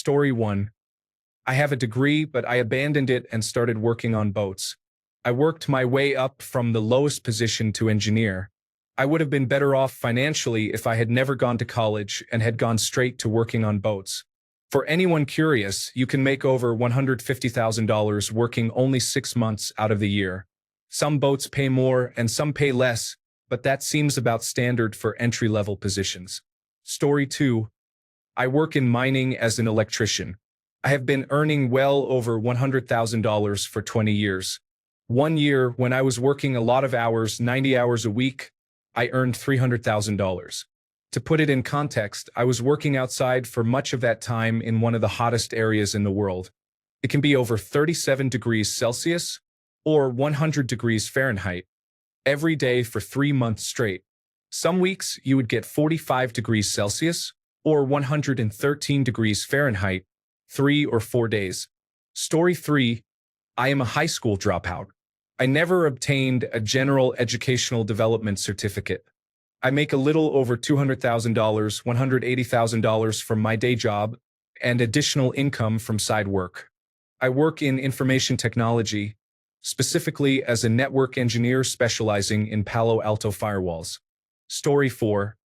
Story 1. I have a degree, but I abandoned it and started working on boats. I worked my way up from the lowest position to engineer. I would have been better off financially if I had never gone to college and had gone straight to working on boats. For anyone curious, you can make over $150,000 working only 6 months out of the year. Some boats pay more and some pay less, but that seems about standard for entry-level positions. Story 2. I work in mining as an electrician. I have been earning well over $100,000 for 20 years. One year, when I was working a lot of hours, 90 hours a week, I earned $300,000. To put it in context, I was working outside for much of that time in one of the hottest areas in the world. It can be over 37 degrees Celsius or 100 degrees Fahrenheit every day for 3 months straight. Some weeks you would get 45 degrees Celsius or 113 degrees Fahrenheit 3 or 4 days. Story 3. I am a high school dropout. I never obtained a general educational development certificate. I make a little over $200,000, $180,000 from my day job and additional income from side work. I work in information technology, specifically as a network engineer specializing in Palo Alto firewalls. Story 4.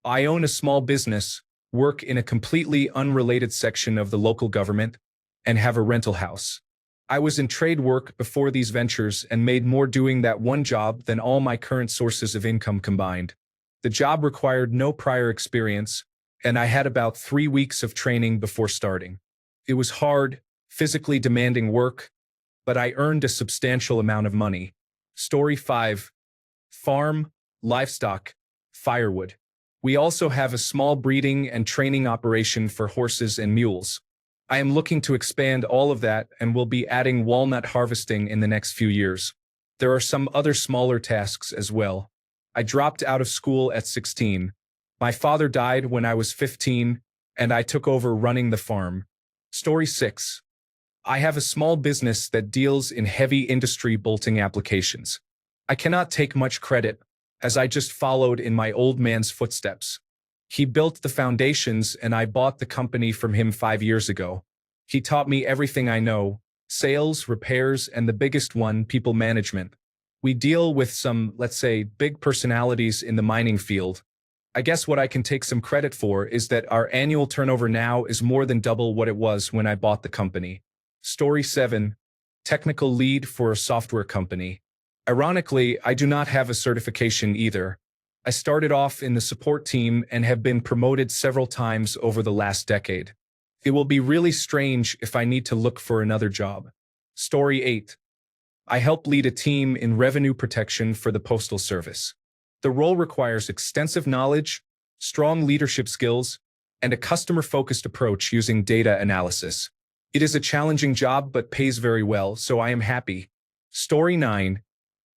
I own a small business, work in a completely unrelated section of the local government, and have a rental house. I was in trade work before these ventures and made more doing that one job than all my current sources of income combined. The job required no prior experience, and I had about 3 weeks of training before starting. It was hard, physically demanding work, but I earned a substantial amount of money. Story 5. Farm, livestock, firewood. We also have a small breeding and training operation for horses and mules. I am looking to expand all of that and will be adding walnut harvesting in the next few years. There are some other smaller tasks as well. I dropped out of school at 16. My father died when I was 15, and I took over running the farm. Story 6. I have a small business that deals in heavy industry bolting applications. I cannot take much credit, as I just followed in my old man's footsteps. He built the foundations and I bought the company from him 5 years ago. He taught me everything I know: sales, repairs, and the biggest one, people management. We deal with some, let's say, big personalities in the mining field. I guess what I can take some credit for is that our annual turnover now is more than double what it was when I bought the company. Story 7. Technical lead for a software company. Ironically, I do not have a certification either. I started off in the support team and have been promoted several times over the last decade. It will be really strange if I need to look for another job. Story 8. I help lead a team in revenue protection for the Postal Service. The role requires extensive knowledge, strong leadership skills, and a customer-focused approach using data analysis. It is a challenging job but pays very well, so I am happy. Story 9.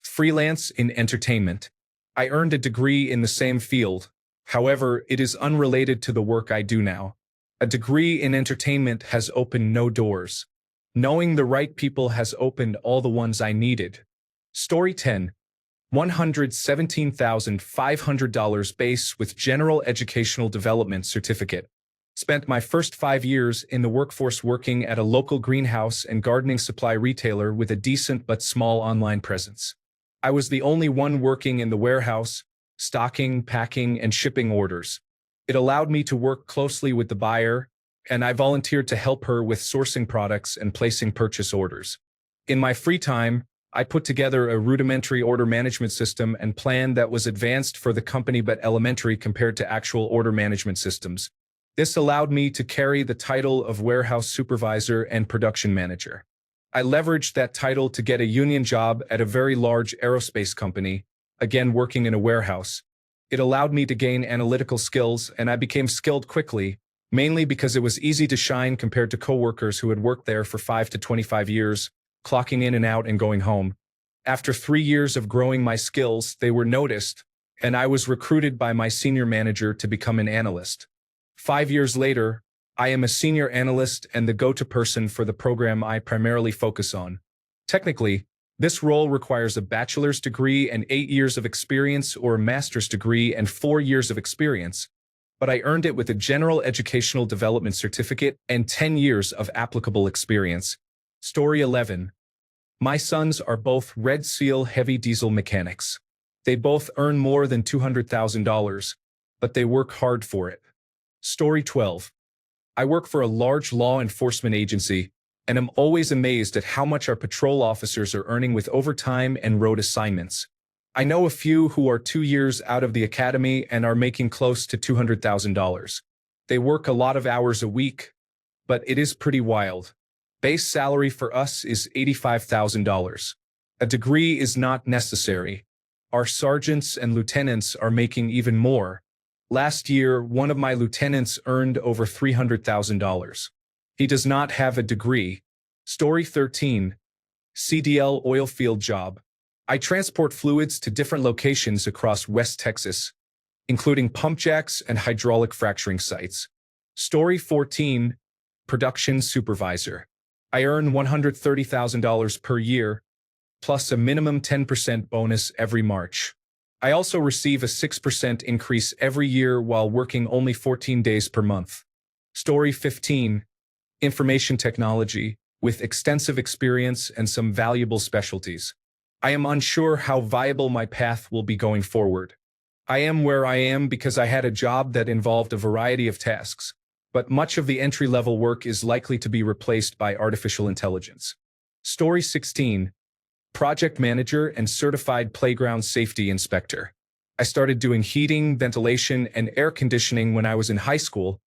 Freelance in entertainment. I earned a degree in the same field. However, it is unrelated to the work I do now. A degree in entertainment has opened no doors. Knowing the right people has opened all the ones I needed. Story 10. $117,500 base with General Educational Development Certificate. Spent my first 5 years in the workforce working at a local greenhouse and gardening supply retailer with a decent but small online presence. I was the only one working in the warehouse, stocking, packing, and shipping orders. It allowed me to work closely with the buyer, and I volunteered to help her with sourcing products and placing purchase orders. In my free time, I put together a rudimentary order management system and plan that was advanced for the company but elementary compared to actual order management systems. This allowed me to carry the title of warehouse supervisor and production manager. I leveraged that title to get a union job at a very large aerospace company, again working in a warehouse. It allowed me to gain analytical skills, and I became skilled quickly, mainly because it was easy to shine compared to coworkers who had worked there for 5 to 25 years, clocking in and out and going home. After 3 years of growing my skills, they were noticed, and I was recruited by my senior manager to become an analyst. 5 years later, I am a senior analyst and the go-to person for the program I primarily focus on. Technically, this role requires a bachelor's degree and 8 years of experience or a master's degree and 4 years of experience. but I earned it with a general educational development certificate and 10 years of applicable experience. Story 11. My sons are both Red Seal heavy diesel mechanics. They both earn more than $200,000, but they work hard for it. Story 12. I work for a large law enforcement agency, and am always amazed at how much our patrol officers are earning with overtime and road assignments. I know a few who are 2 years out of the academy and are making close to $200,000. They work a lot of hours a week, but it is pretty wild. Base salary for us is $85,000. A degree is not necessary. Our sergeants and lieutenants are making even more. Last year, one of my lieutenants earned over $300,000. He does not have a degree. Story 13. CDL oil field job. I transport fluids to different locations across West Texas, including pump jacks and hydraulic fracturing sites. Story 14. Production supervisor. I earn $130,000 per year, plus a minimum 10% bonus every March. I also receive a 6% increase every year while working only 14 days per month. Story 15. Information technology, with extensive experience and some valuable specialties. I am unsure how viable my path will be going forward. I am where I am because I had a job that involved a variety of tasks, but much of the entry-level work is likely to be replaced by artificial intelligence. Story 16. Project manager and certified playground safety inspector. I started doing heating, ventilation, and air conditioning when I was in high school,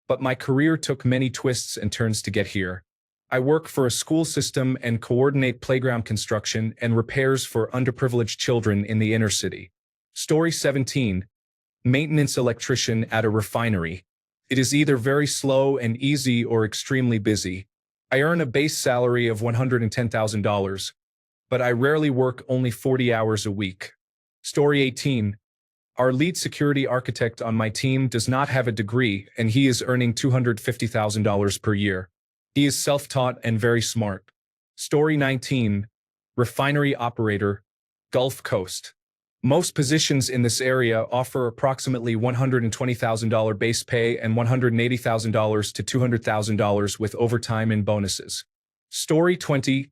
but my career took many twists and turns to get here. I work for a school system and coordinate playground construction and repairs for underprivileged children in the inner city. Story 17. Maintenance electrician at a refinery. It is either very slow and easy or extremely busy. I earn a base salary of $110,000, but I rarely work only 40 hours a week. Story 18. Our lead security architect on my team does not have a degree, and he is earning $250,000 per year. He is self-taught and very smart. Story 19. Refinery operator, Gulf Coast. Most positions in this area offer approximately $120,000 base pay and $180,000 to $200,000 with overtime and bonuses. Story 20.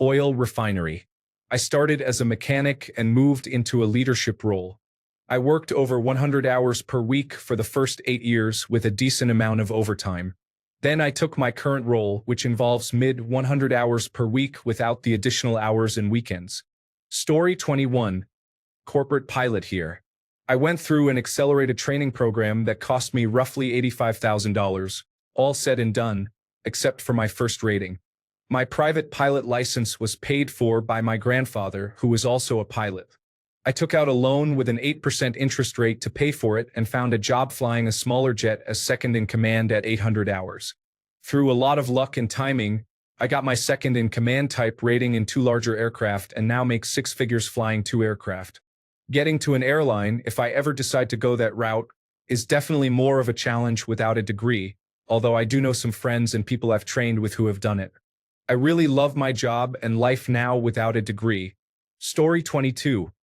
Oil refinery. I started as a mechanic and moved into a leadership role. I worked over 100 hours per week for the first 8 years with a decent amount of overtime. Then I took my current role, which involves mid-100 hours per week without the additional hours and weekends. Story 21. Corporate pilot here. I went through an accelerated training program that cost me roughly $85,000, all said and done, except for my first rating. My private pilot license was paid for by my grandfather, who was also a pilot. I took out a loan with an 8% interest rate to pay for it and found a job flying a smaller jet as second in command at 800 hours. Through a lot of luck and timing, I got my second in command type rating in 2 larger aircraft and now make 6 figures flying 2 aircraft. Getting to an airline, if I ever decide to go that route, is definitely more of a challenge without a degree, although I do know some friends and people I've trained with who have done it. I really love my job and life now without a degree. Story 22.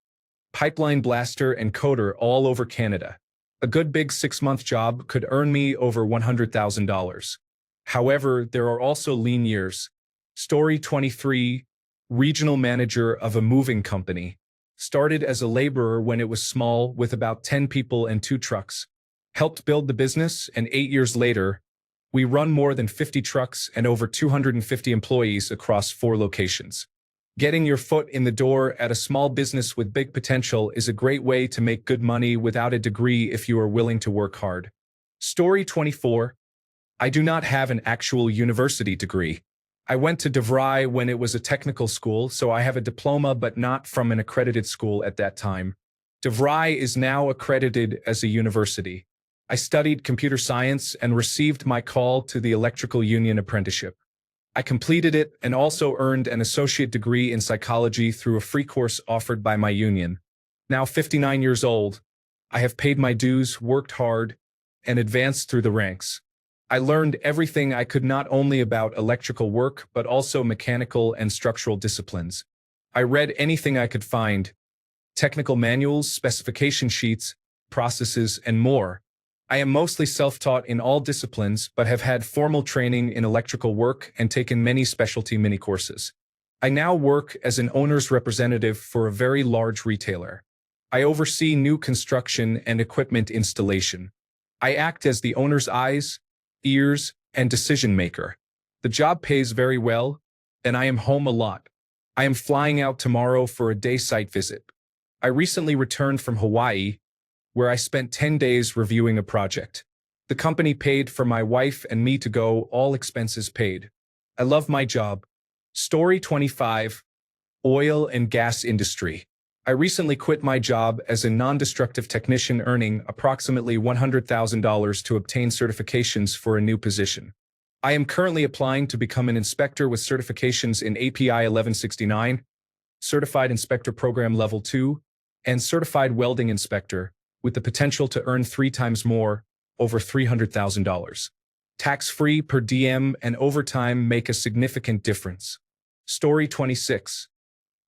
Pipeline blaster and coder all over Canada. A good big 6-month job could earn me over $100,000. However, there are also lean years. Story 23. Regional manager of a moving company. Started as a laborer when it was small with about 10 people and 2 trucks. Helped build the business, and 8 years later, we run more than 50 trucks and over 250 employees across 4 locations. Getting your foot in the door at a small business with big potential is a great way to make good money without a degree if you are willing to work hard. Story 24. I do not have an actual university degree. I went to DeVry when it was a technical school, so I have a diploma but not from an accredited school at that time. DeVry is now accredited as a university. I studied computer science and received my call to the electrical union apprenticeship. I completed it and also earned an associate degree in psychology through a free course offered by my union. Now 59 years old, I have paid my dues, worked hard, and advanced through the ranks. I learned everything I could not only about electrical work but also mechanical and structural disciplines. I read anything I could find, technical manuals, specification sheets, processes, and more. I am mostly self-taught in all disciplines, but have had formal training in electrical work and taken many specialty mini courses. I now work as an owner's representative for a very large retailer. I oversee new construction and equipment installation. I act as the owner's eyes, ears, and decision maker. The job pays very well, and I am home a lot. I am flying out tomorrow for a day site visit. I recently returned from Hawaii, where I spent 10 days reviewing a project. The company paid for my wife and me to go, all expenses paid. I love my job. Story 25. Oil and gas industry. I recently quit my job as a non-destructive technician, earning approximately $100,000 to obtain certifications for a new position. I am currently applying to become an inspector with certifications in API 1169, Certified Inspector Program Level 2, and Certified Welding Inspector, with the potential to earn 3 times more, over $300,000. Tax-free per diem and overtime make a significant difference. Story 26.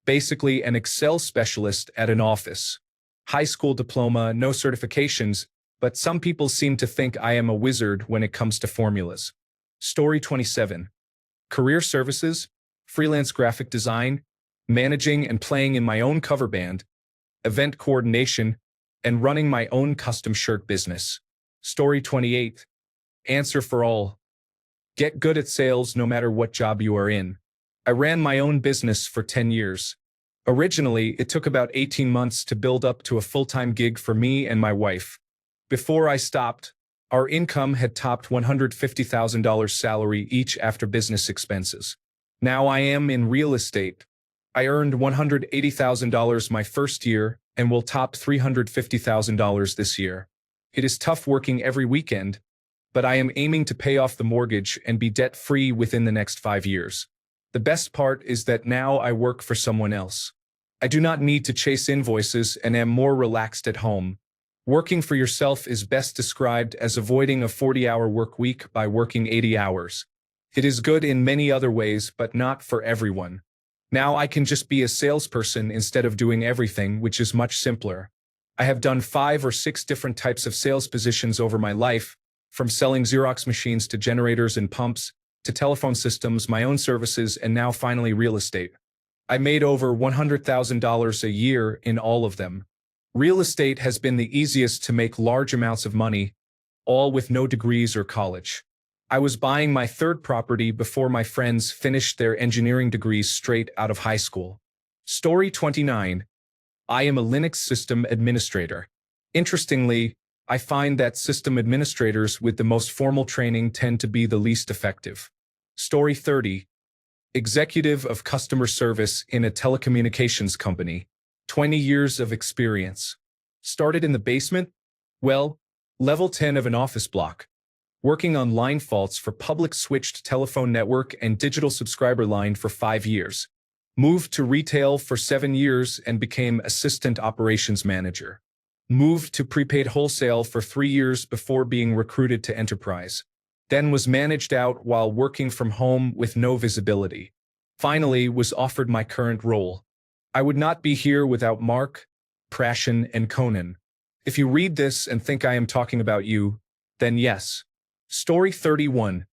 Basically an Excel specialist at an office. High school diploma, no certifications, but some people seem to think I am a wizard when it comes to formulas. Story 27. Career services, freelance graphic design, managing and playing in my own cover band, event coordination, and running my own custom shirt business. Story 28. Answer for all. Get good at sales no matter what job you are in. I ran my own business for 10 years. Originally, it took about 18 months to build up to a full-time gig for me and my wife. Before I stopped, our income had topped $150,000 salary each after business expenses. Now I am in real estate. I earned $180,000 my first year and will top $350,000 this year. It is tough working every weekend, but I am aiming to pay off the mortgage and be debt-free within the next 5 years. The best part is that now I work for someone else. I do not need to chase invoices and am more relaxed at home. Working for yourself is best described as avoiding a 40-hour work week by working 80 hours. It is good in many other ways, but not for everyone. Now I can just be a salesperson instead of doing everything, which is much simpler. I have done 5 or 6 different types of sales positions over my life, from selling Xerox machines to generators and pumps, to telephone systems, my own services, and now finally real estate. I made over $100,000 a year in all of them. Real estate has been the easiest to make large amounts of money, all with no degrees or college. I was buying my 3rd property before my friends finished their engineering degrees straight out of high school. Story 29. I am a Linux system administrator. Interestingly, I find that system administrators with the most formal training tend to be the least effective. Story 30. Executive of customer service in a telecommunications company. 20 years of experience. Started in the basement? Well, level 10 of an office block. Working on line faults for public switched telephone network and digital subscriber line for 5 years. Moved to retail for 7 years and became assistant operations manager. Moved to prepaid wholesale for 3 years before being recruited to enterprise. Then was managed out while working from home with no visibility. Finally was offered my current role. I would not be here without Mark, Prashan, and Conan. If you read this and think I am talking about you, then yes. Story 31.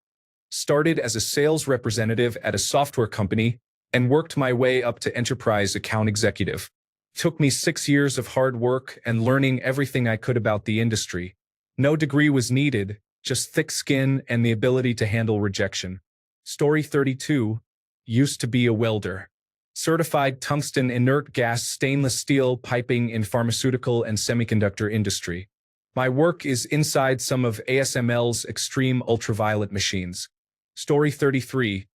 Started as a sales representative at a software company and worked my way up to enterprise account executive. Took me 6 years of hard work and learning everything I could about the industry. No degree was needed, just thick skin and the ability to handle rejection. Story 32. Used to be a welder. Certified tungsten inert gas stainless steel piping in pharmaceutical and semiconductor industry. My work is inside some of ASML's extreme ultraviolet machines. Story 33.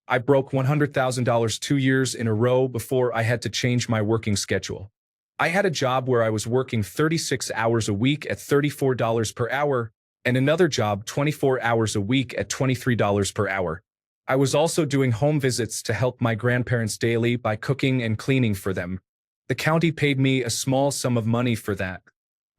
I broke $100,000 2 years in a row before I had to change my working schedule. I had a job where I was working 36 hours a week at $34 per hour, and another job 24 hours a week at $23 per hour. I was also doing home visits to help my grandparents daily by cooking and cleaning for them. The county paid me a small sum of money for that.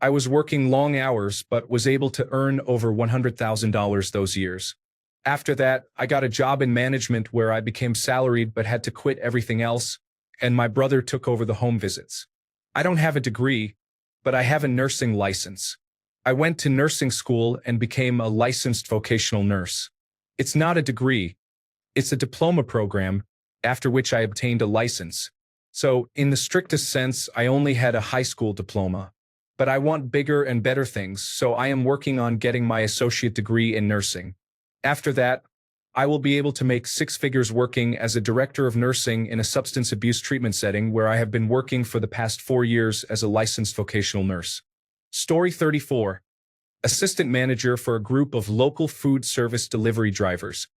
I was working long hours but was able to earn over $100,000 those years. After that, I got a job in management where I became salaried but had to quit everything else, and my brother took over the home visits. I don't have a degree, but I have a nursing license. I went to nursing school and became a licensed vocational nurse. It's not a degree, it's a diploma program, after which I obtained a license. So, in the strictest sense, I only had a high school diploma. But I want bigger and better things, so I am working on getting my associate degree in nursing. After that, I will be able to make six figures working as a director of nursing in a substance abuse treatment setting where I have been working for the past 4 years as a licensed vocational nurse. Story 34. Assistant manager for a group of local food service delivery drivers,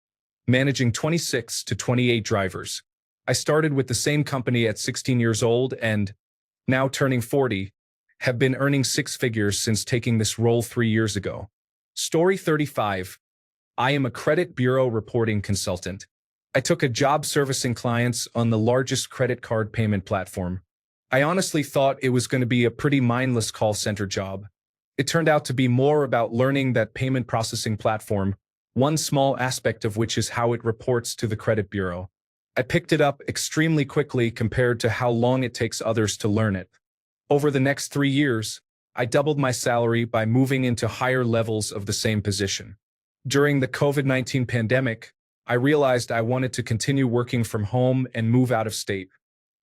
managing 26 to 28 drivers. I started with the same company at 16 years old and, now turning 40, have been earning six figures since taking this role 3 years ago. Story 35. I am a credit bureau reporting consultant. I took a job servicing clients on the largest credit card payment platform. I honestly thought it was going to be a pretty mindless call center job. It turned out to be more about learning that payment processing platform, one small aspect of which is how it reports to the credit bureau. I picked it up extremely quickly compared to how long it takes others to learn it. Over the next 3 years, I doubled my salary by moving into higher levels of the same position. During the COVID-19 pandemic, I realized I wanted to continue working from home and move out of state.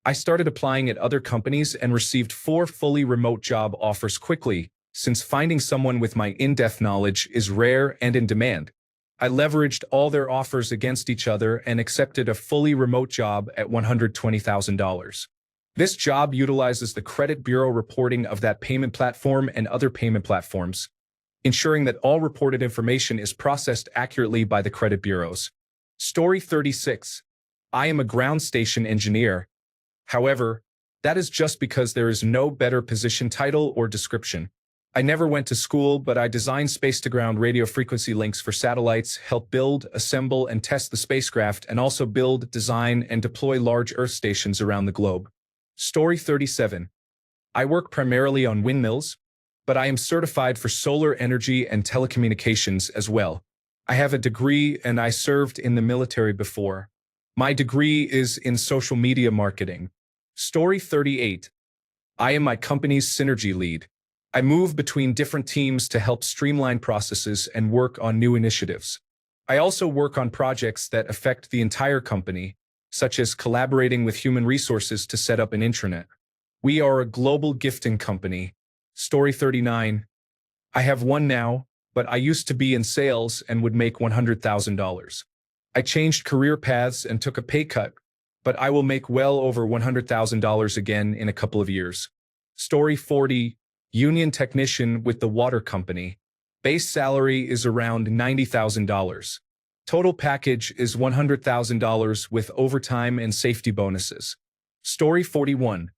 I started applying at other companies and received 4 fully remote job offers quickly, since finding someone with my in-depth knowledge is rare and in demand. I leveraged all their offers against each other and accepted a fully remote job at $120,000. This job utilizes the credit bureau reporting of that payment platform and other payment platforms, ensuring that all reported information is processed accurately by the credit bureaus. Story 36. I am a ground station engineer. However, that is just because there is no better position title or description. I never went to school, but I designed space-to-ground radio frequency links for satellites, help build, assemble, and test the spacecraft, and also build, design, and deploy large Earth stations around the globe. Story 37. I work primarily on windmills, but I am certified for solar energy and telecommunications as well. I have a degree and I served in the military before. My degree is in social media marketing. Story 38. I am my company's synergy lead. I move between different teams to help streamline processes and work on new initiatives. I also work on projects that affect the entire company, such as collaborating with human resources to set up an intranet. We are a global gifting company. Story 39. I have one now, but I used to be in sales and would make $100,000. I changed career paths and took a pay cut, but I will make well over $100,000 again in a couple of years. Story 40. Union technician with the water company. Base salary is around $90,000. Total package is $100,000 with overtime and safety bonuses. Story 41.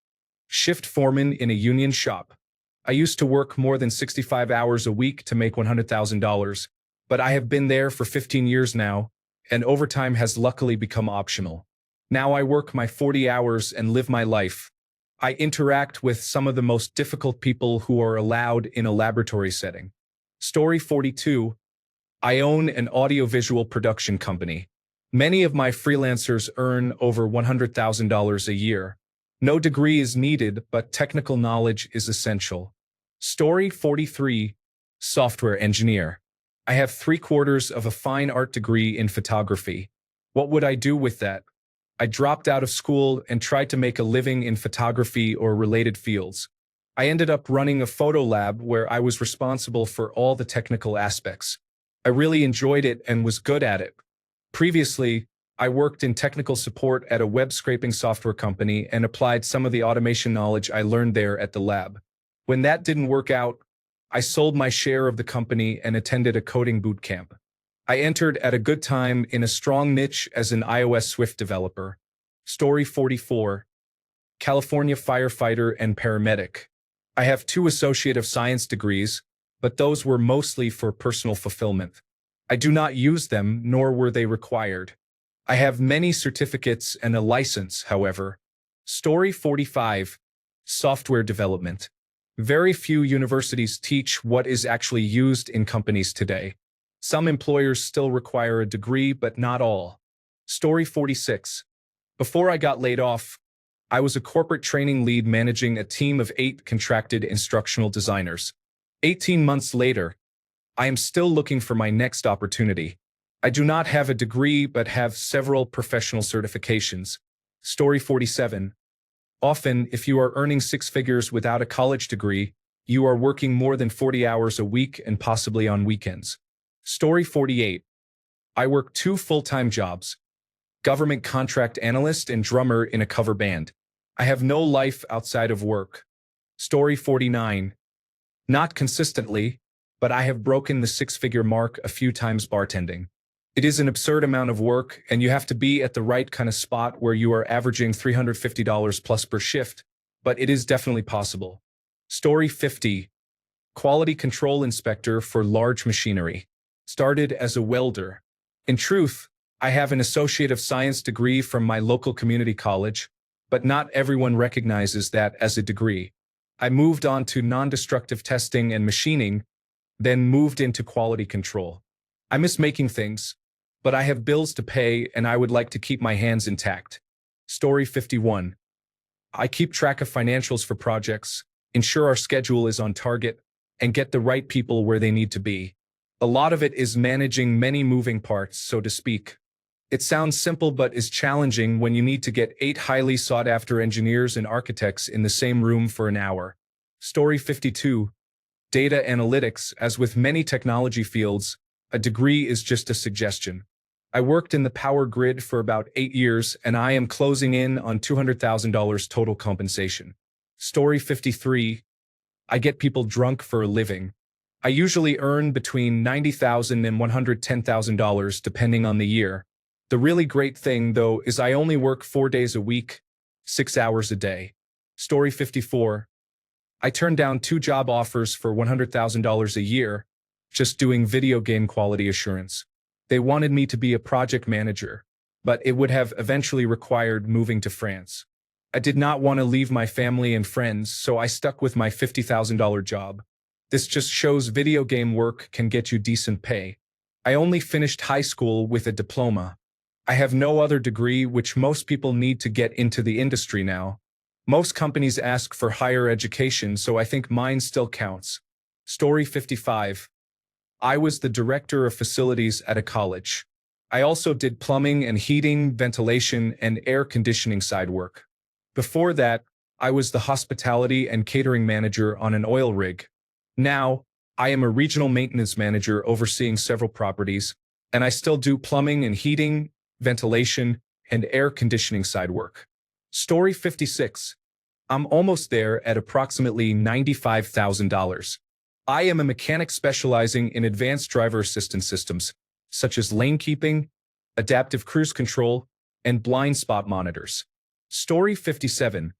Shift foreman in a union shop. I used to work more than 65 hours a week to make $100,000, but I have been there for 15 years now, and overtime has luckily become optional. Now I work my 40 hours and live my life. I interact with some of the most difficult people who are allowed in a laboratory setting. Story 42. I own an audiovisual production company. Many of my freelancers earn over $100,000 a year. No degree is needed, but technical knowledge is essential. Story 43. Software engineer. I have 3/4 of a fine art degree in photography. What would I do with that? I dropped out of school and tried to make a living in photography or related fields. I ended up running a photo lab where I was responsible for all the technical aspects. I really enjoyed it and was good at it. Previously, I worked in technical support at a web scraping software company and applied some of the automation knowledge I learned there at the lab. When that didn't work out, I sold my share of the company and attended a coding boot camp. I entered at a good time in a strong niche as an iOS Swift developer. Story 44. California firefighter and paramedic. I have 2 Associate of Science degrees, but those were mostly for personal fulfillment. I do not use them, nor were they required. I have many certificates and a license, however. Story 45. Software development. Very few universities teach what is actually used in companies today. Some employers still require a degree, but not all. Story 46. Before I got laid off, I was a corporate training lead managing a team of 8 contracted instructional designers. 18 months later, I am still looking for my next opportunity. I do not have a degree but have several professional certifications. Story 47. Often, if you are earning six figures without a college degree, you are working more than 40 hours a week and possibly on weekends. Story 48. I work two full-time jobs, government contract analyst and drummer in a cover band. I have no life outside of work. Story 49. Not consistently, but I have broken the six-figure mark a few times bartending. It is an absurd amount of work, and you have to be at the right kind of spot where you are averaging $350 plus per shift, but it is definitely possible. Story 50. Quality control inspector for large machinery. Started as a welder. In truth, I have an Associate of Science degree from my local community college, but not everyone recognizes that as a degree. I moved on to non-destructive testing and machining, then moved into quality control. I miss making things, but I have bills to pay and I would like to keep my hands intact. Story 51. I keep track of financials for projects, ensure our schedule is on target, and get the right people where they need to be. A lot of it is managing many moving parts, so to speak. It sounds simple but is challenging when you need to get 8 highly sought-after engineers and architects in the same room for an hour. Story 52. Data analytics. As with many technology fields, a degree is just a suggestion. I worked in the power grid for about 8 years, and I am closing in on $200,000 total compensation. Story 53. I get people drunk for a living. I usually earn between $90,000 and $110,000 depending on the year. The really great thing, though, is I only work 4 days a week, 6 hours a day. Story 54. I turned down 2 job offers for $100,000 a year, just doing video game quality assurance. They wanted me to be a project manager, but it would have eventually required moving to France. I did not want to leave my family and friends, so I stuck with my $50,000 job. This just shows video game work can get you decent pay. I only finished high school with a diploma. I have no other degree, which most people need to get into the industry now. Most companies ask for higher education, so I think mine still counts. Story 55. I was the director of facilities at a college. I also did plumbing and heating, ventilation, and air conditioning side work. Before that, I was the hospitality and catering manager on an oil rig. Now, I am a regional maintenance manager overseeing several properties, and I still do plumbing and heating, ventilation, and air conditioning side work. Story 56. I'm almost there at approximately $95,000. I am a mechanic specializing in advanced driver assistance systems, such as lane keeping, adaptive cruise control, and blind spot monitors. Story 57.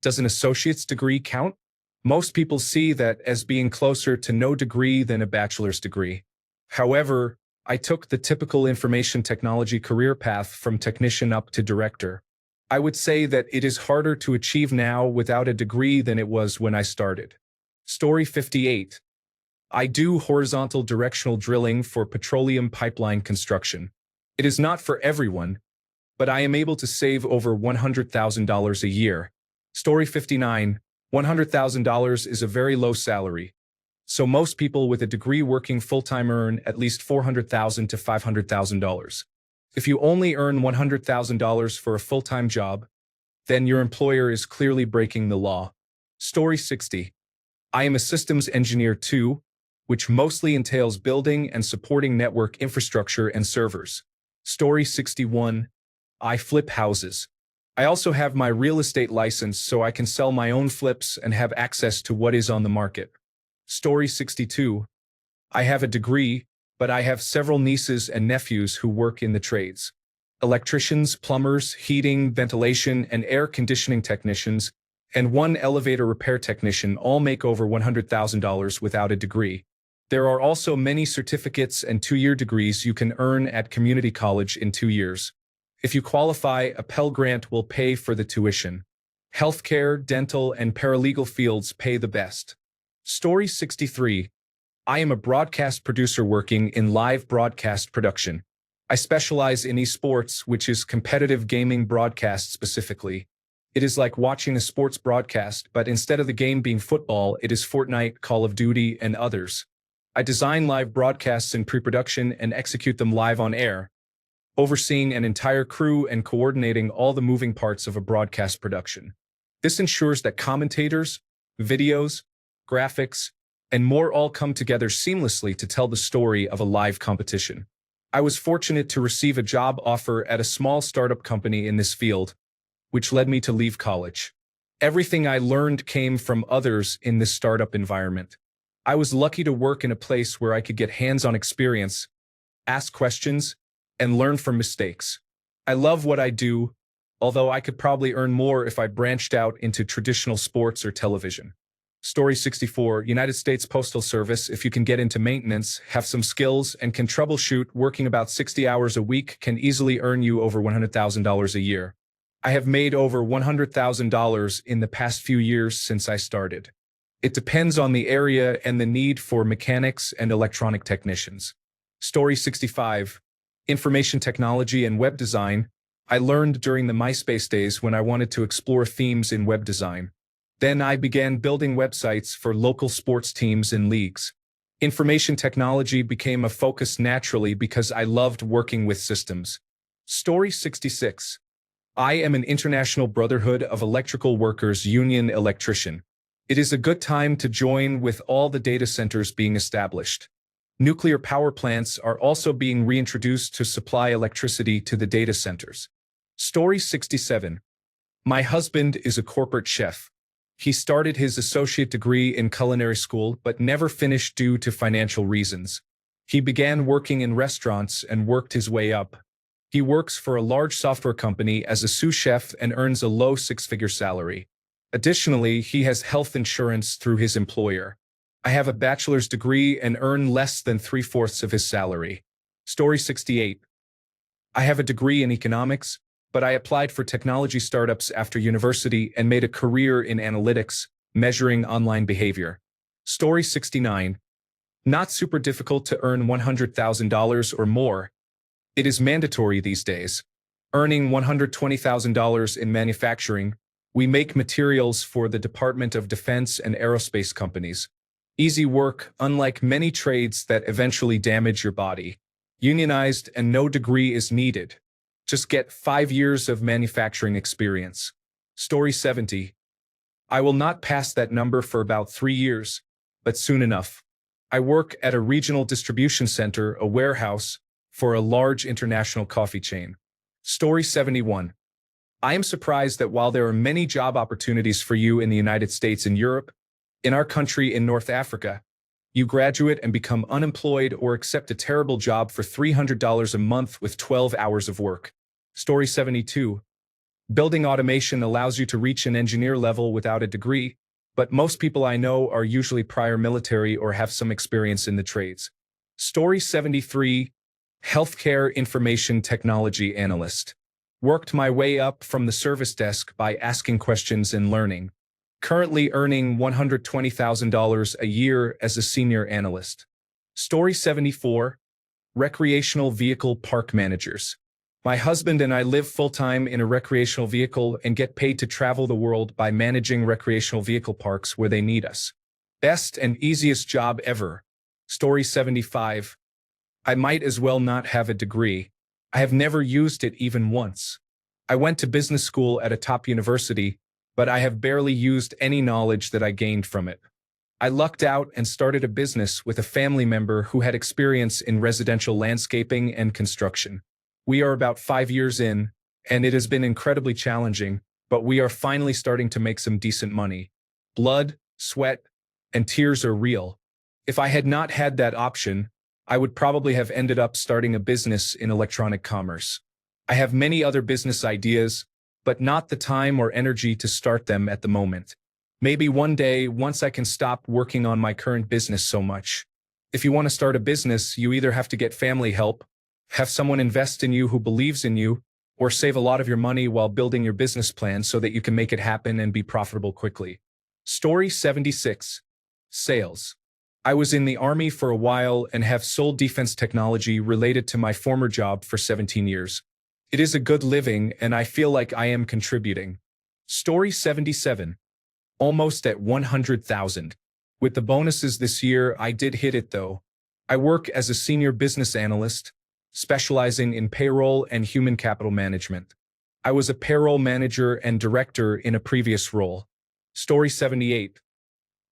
Does an associate's degree count? Most people see that as being closer to no degree than a bachelor's degree. However, I took the typical information technology career path from technician up to director. I would say that it is harder to achieve now without a degree than it was when I started. Story 58. I do horizontal directional drilling for petroleum pipeline construction. It is not for everyone, but I am able to save over $100,000 a year. Story 59. $100,000 is a very low salary, so most people with a degree working full-time earn at least $400,000 to $500,000. If you only earn $100,000 for a full-time job, then your employer is clearly breaking the law. Story 60. I am a systems engineer too, which mostly entails building and supporting network infrastructure and servers. Story 61. I flip houses. I also have my real estate license so I can sell my own flips and have access to what is on the market. Story 62. I have a degree, but I have several nieces and nephews who work in the trades. Electricians, plumbers, heating, ventilation, and air conditioning technicians, and one elevator repair technician all make over $100,000 without a degree. There are also many certificates and 2-year degrees you can earn at community college in 2 years. If you qualify, a Pell Grant will pay for the tuition. Healthcare, dental, and paralegal fields pay the best. Story 63. I am a broadcast producer working in live broadcast production. I specialize in esports, which is competitive gaming broadcast specifically. It is like watching a sports broadcast, but instead of the game being football, it is Fortnite, Call of Duty, and others. I design live broadcasts in pre-production and execute them live on air, overseeing an entire crew and coordinating all the moving parts of a broadcast production. This ensures that commentators, videos, graphics, and more all come together seamlessly to tell the story of a live competition. I was fortunate to receive a job offer at a small startup company in this field, which led me to leave college. Everything I learned came from others in this startup environment. I was lucky to work in a place where I could get hands-on experience, ask questions, and learn from mistakes. I love what I do, although I could probably earn more if I branched out into traditional sports or television. Story 64, United States Postal Service. If you can get into maintenance, have some skills, and can troubleshoot, working about 60 hours a week can easily earn you over $100,000 a year. I have made over $100,000 in the past few years since I started. It depends on the area and the need for mechanics and electronic technicians. Story 65, Information Technology and Web Design. I learned during the MySpace days when I wanted to explore themes in web design. Then I began building websites for local sports teams and leagues. Information technology became a focus naturally because I loved working with systems. Story 66. I am an International Brotherhood of Electrical Workers Union electrician. It is a good time to join with all the data centers being established. Nuclear power plants are also being reintroduced to supply electricity to the data centers. Story 67. My husband is a corporate chef. He started his associate degree in culinary school but never finished due to financial reasons. He began working in restaurants and worked his way up. He works for a large software company as a sous chef and earns a low six-figure salary. Additionally, he has health insurance through his employer. I have a bachelor's degree and earn less than 3/4 of his salary. Story 68. I have a degree in economics, but I applied for technology startups after university and made a career in analytics, measuring online behavior. Story 69. Not super difficult to earn $100,000 or more. It is mandatory these days. Earning $120,000 in manufacturing, we make materials for the Department of Defense and aerospace companies. Easy work, unlike many trades that eventually damage your body. Unionized and no degree is needed. Just get 5 years of manufacturing experience. Story 70. I will not pass that number for about 3 years, but soon enough. I work at a regional distribution center, a warehouse, for a large international coffee chain. Story 71. I am surprised that while there are many job opportunities for you in the United States and Europe, in our country in North Africa, you graduate and become unemployed or accept a terrible job for $300 a month with 12 hours of work. Story 72. Building automation allows you to reach an engineer level without a degree, but most people I know are usually prior military or have some experience in the trades. Story 73. Healthcare Information Technology Analyst. Worked my way up from the service desk by asking questions and learning. Currently earning $120,000 a year as a senior analyst. Story 74. Recreational Vehicle Park Managers. My husband and I live full-time in a recreational vehicle and get paid to travel the world by managing recreational vehicle parks where they need us. Best and easiest job ever. Story 75. I might as well not have a degree. I have never used it even once. I went to business school at a top university, but I have barely used any knowledge that I gained from it. I lucked out and started a business with a family member who had experience in residential landscaping and construction. We are about 5 years in, and it has been incredibly challenging, but we are finally starting to make some decent money. Blood, sweat, and tears are real. If I had not had that option, I would probably have ended up starting a business in electronic commerce. I have many other business ideas, but not the time or energy to start them at the moment. Maybe one day, once I can stop working on my current business so much. If you want to start a business, you either have to get family help, have someone invest in you who believes in you, or save a lot of your money while building your business plan so that you can make it happen and be profitable quickly. Story 76. Sales. I was in the Army for a while and have sold defense technology related to my former job for 17 years. It is a good living and I feel like I am contributing. Story 77. Almost at 100,000. With the bonuses this year, I did hit it though. I work as a senior business analyst, specializing in payroll and human capital management. I was a payroll manager and director in a previous role. Story 78.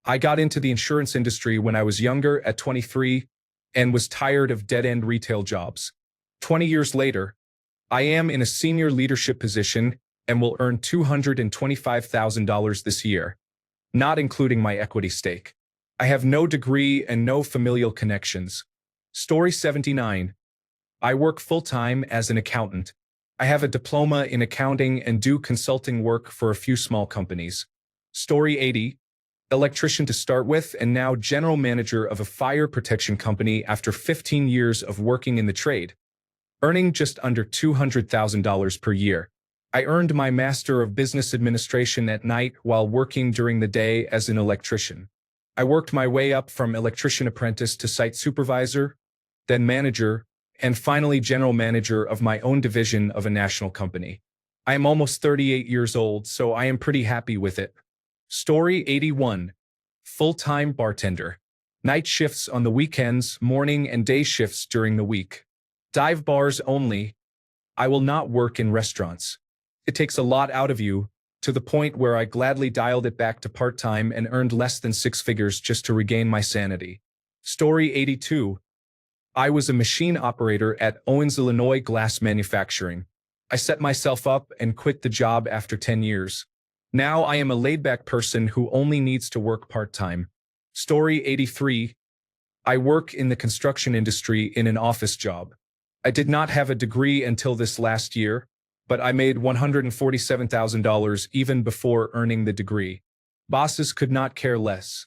I got into the insurance industry when I was younger at 23 and was tired of dead-end retail jobs. 20 years later, I am in a senior leadership position and will earn $225,000 this year, not including my equity stake. I have no degree and no familial connections. Story 79. I work full-time as an accountant. I have a diploma in accounting and do consulting work for a few small companies. Story 80. Electrician to start with and now general manager of a fire protection company after 15 years of working in the trade, earning just under $200,000 per year. I earned my Master of Business Administration at night while working during the day as an electrician. I worked my way up from electrician apprentice to site supervisor, then manager, and finally general manager of my own division of a national company. I am almost 38 years old, so I am pretty happy with it. Story 81. Full-time bartender. Night shifts on the weekends, morning and day shifts during the week. Dive bars only. I will not work in restaurants. It takes a lot out of you, to the point where I gladly dialed it back to part-time and earned less than 6 figures just to regain my sanity. Story 82. I was a machine operator at Owens, Illinois Glass Manufacturing. I set myself up and quit the job after 10 years. Now I am a laid-back person who only needs to work part-time. Story 83. I work in the construction industry in an office job. I did not have a degree until this last year, but I made $147,000 even before earning the degree. Bosses could not care less.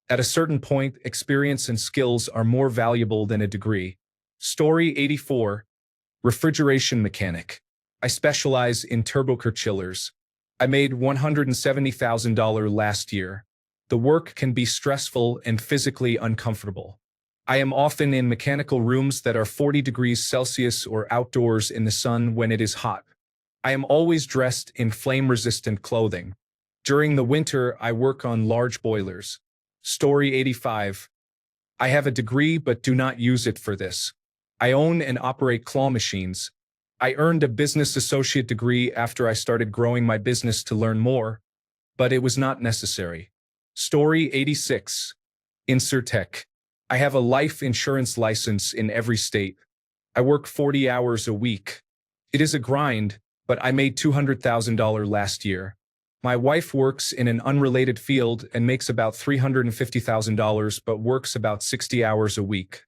At a certain point, experience and skills are more valuable than a degree. Story 84. Refrigeration mechanic. I specialize in turboker chillers. I made $170,000 last year. The work can be stressful and physically uncomfortable. I am often in mechanical rooms that are 40 degrees Celsius or outdoors in the sun when it is hot. I am always dressed in flame-resistant clothing. During the winter, I work on large boilers. Story 85. I have a degree but do not use it for this. I own and operate claw machines. I earned a business associate degree after I started growing my business to learn more, but it was not necessary. Story 86. Insurtech. I have a life insurance license in every state. I work 40 hours a week. It is a grind, but I made $200,000 last year. My wife works in an unrelated field and makes about $350,000 but works about 60 hours a week.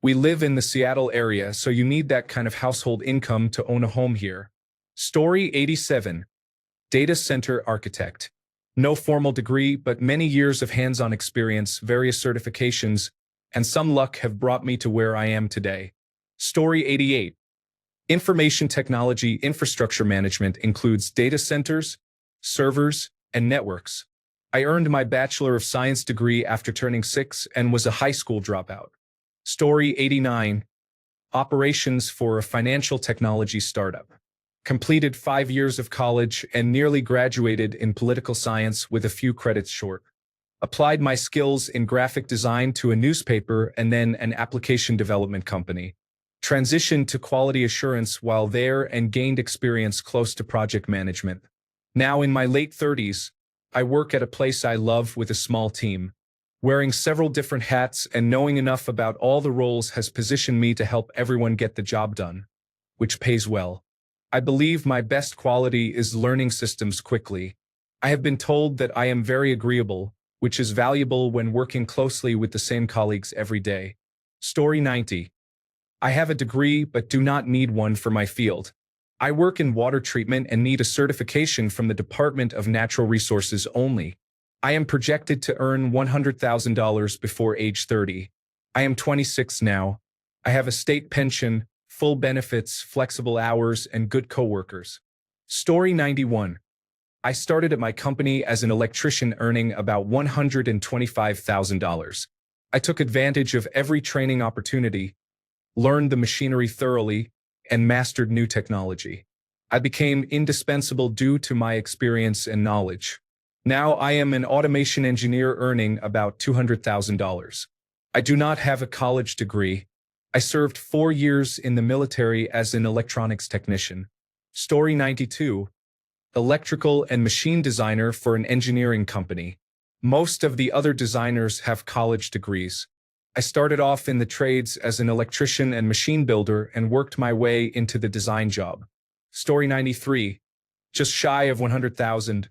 We live in the Seattle area, so you need that kind of household income to own a home here. Story 87. Data center architect. No formal degree, but many years of hands-on experience, various certifications, and some luck have brought me to where I am today. Story 88. Information technology infrastructure management includes data centers, servers, and networks. I earned my Bachelor of Science degree after turning 6 and was a high school dropout. Story 89. Operations for a financial technology startup. Completed 5 years of college and nearly graduated in political science with a few credits short. Applied my skills in graphic design to a newspaper and then an application development company. Transitioned to quality assurance while there and gained experience close to project management. Now in my late 30s, I work at a place I love with a small team. Wearing several different hats and knowing enough about all the roles has positioned me to help everyone get the job done, which pays well. I believe my best quality is learning systems quickly. I have been told that I am very agreeable, which is valuable when working closely with the same colleagues every day. Story 90. I have a degree but do not need one for my field. I work in water treatment and need a certification from the Department of Natural Resources only. I am projected to earn $100,000 before age 30. I am 26 now. I have a state pension, full benefits, flexible hours, and good coworkers. Story 91. I started at my company as an electrician earning about $125,000. I took advantage of every training opportunity, learned the machinery thoroughly, and mastered new technology. I became indispensable due to my experience and knowledge. Now I am an automation engineer earning about $200,000. I do not have a college degree. I served 4 years in the military as an electronics technician. Story 92. Electrical and machine designer for an engineering company. Most of the other designers have college degrees. I started off in the trades as an electrician and machine builder and worked my way into the design job. Story 93. Just shy of 100,000.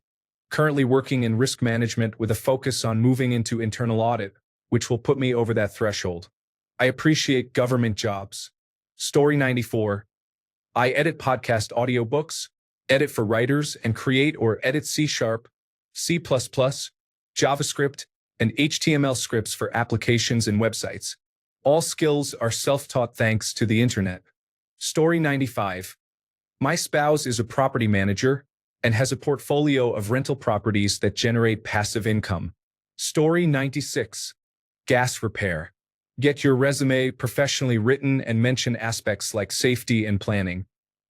Currently working in risk management with a focus on moving into internal audit, which will put me over that threshold. I appreciate government jobs. Story 94. I edit podcast audiobooks, edit for writers, and create or edit C#, C++, JavaScript, and HTML scripts for applications and websites. All skills are self-taught thanks to the internet. Story 95. My spouse is a property manager and has a portfolio of rental properties that generate passive income. Story 96. Gas repair. Get your resume professionally written and mention aspects like safety and planning.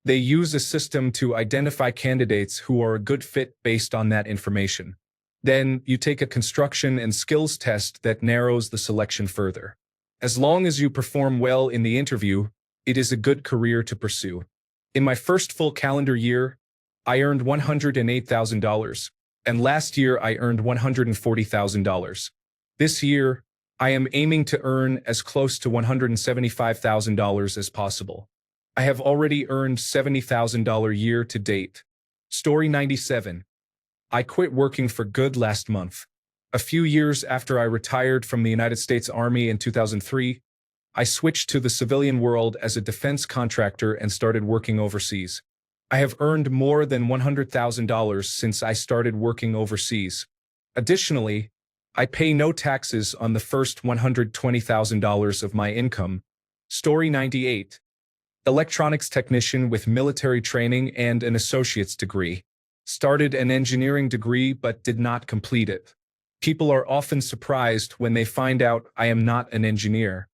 They use a system to identify candidates who are a good fit based on that information. Then you take a construction and skills test that narrows the selection further. As long as you perform well in the interview, it is a good career to pursue. In my first full calendar year, I earned $108,000, and last year I earned $140,000. This year, I am aiming to earn as close to $175,000 as possible. I have already earned $70,000 year to date. Story 97. I quit working for good last month. A few years after I retired from the United States Army in 2003, I switched to the civilian world as a defense contractor and started working overseas. I have earned more than $100,000 since I started working overseas. Additionally, I pay no taxes on the first $120,000 of my income. Story 98. Electronics technician with military training and an associate's degree. Started an engineering degree but did not complete it. People are often surprised when they find out I am not an engineer.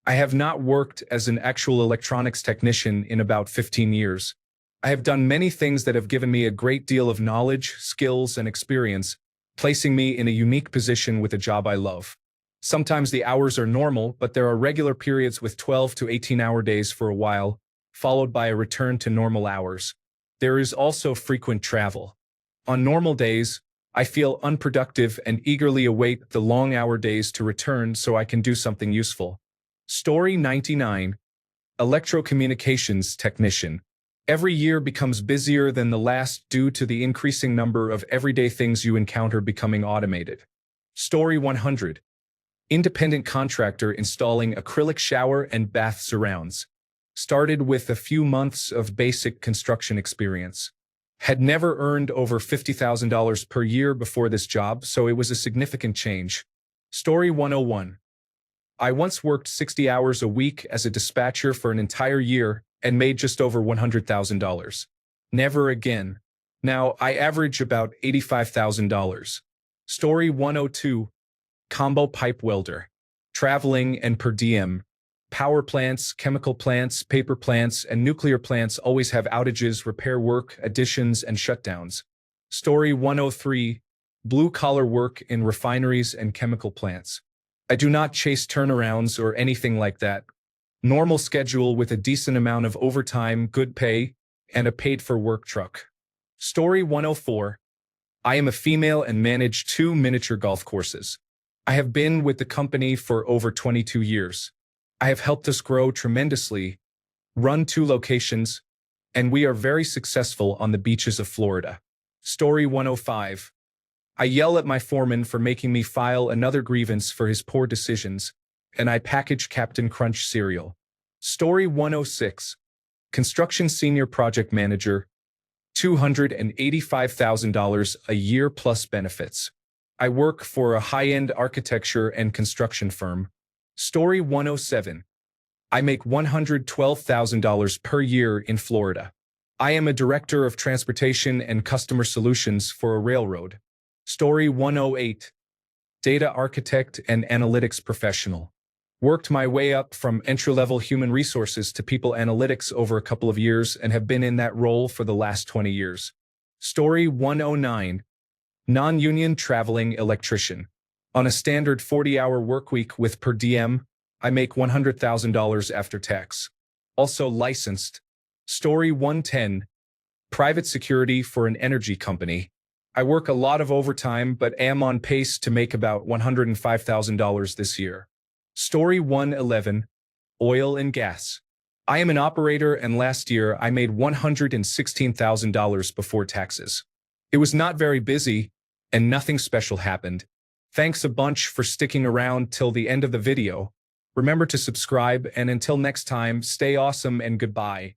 I have not worked as an actual electronics technician in about 15 years. I have done many things that have given me a great deal of knowledge, skills, and experience, placing me in a unique position with a job I love. Sometimes the hours are normal, but there are regular periods with 12 to 18-hour days for a while, followed by a return to normal hours. There is also frequent travel. On normal days, I feel unproductive and eagerly await the long-hour days to return so I can do something useful. Story 99. Electrocommunications technician. Every year becomes busier than the last due to the increasing number of everyday things you encounter becoming automated. Story 100. Independent contractor installing acrylic shower and bath surrounds. Started with a few months of basic construction experience. Had never earned over $50,000 per year before this job, so it was a significant change. Story 101. I once worked 60 hours a week as a dispatcher for an entire year and made just over $100,000. Never again. Now I average about $85,000. Story 102. Combo pipe welder. Traveling and per diem. Power plants, chemical plants, paper plants, and nuclear plants always have outages, repair work, additions, and shutdowns. Story 103. Blue-collar work in refineries and chemical plants. I do not chase turnarounds or anything like that. Normal schedule with a decent amount of overtime, good pay, and a paid-for-work truck. Story 104. I am a female and manage 2 miniature golf courses. I have been with the company for over 22 years. I have helped us grow tremendously, run 2 locations, and we are very successful on the beaches of Florida. Story 105. I yell at my foreman for making me file another grievance for his poor decisions, and I package Captain Crunch cereal. Story 106. Construction senior project manager, $285,000 a year plus benefits. I work for a high-end architecture and construction firm. Story 107. I make $112,000 per year in Florida. I am a director of transportation and customer solutions for a railroad. Story 108. Data architect and analytics professional. Worked my way up from entry-level human resources to people analytics over a couple of years and have been in that role for the last 20 years. Story 109. Non-union traveling electrician. On a standard 40-hour workweek with per diem, I make $100,000 after tax. Also licensed. Story 110. Private security for an energy company. I work a lot of overtime but am on pace to make about $105,000 this year. Story 111. Oil and gas. I am an operator and last year I made $116,000 before taxes. It was not very busy and nothing special happened. Thanks a bunch for sticking around till the end of the video. Remember to subscribe and until next time, stay awesome and goodbye.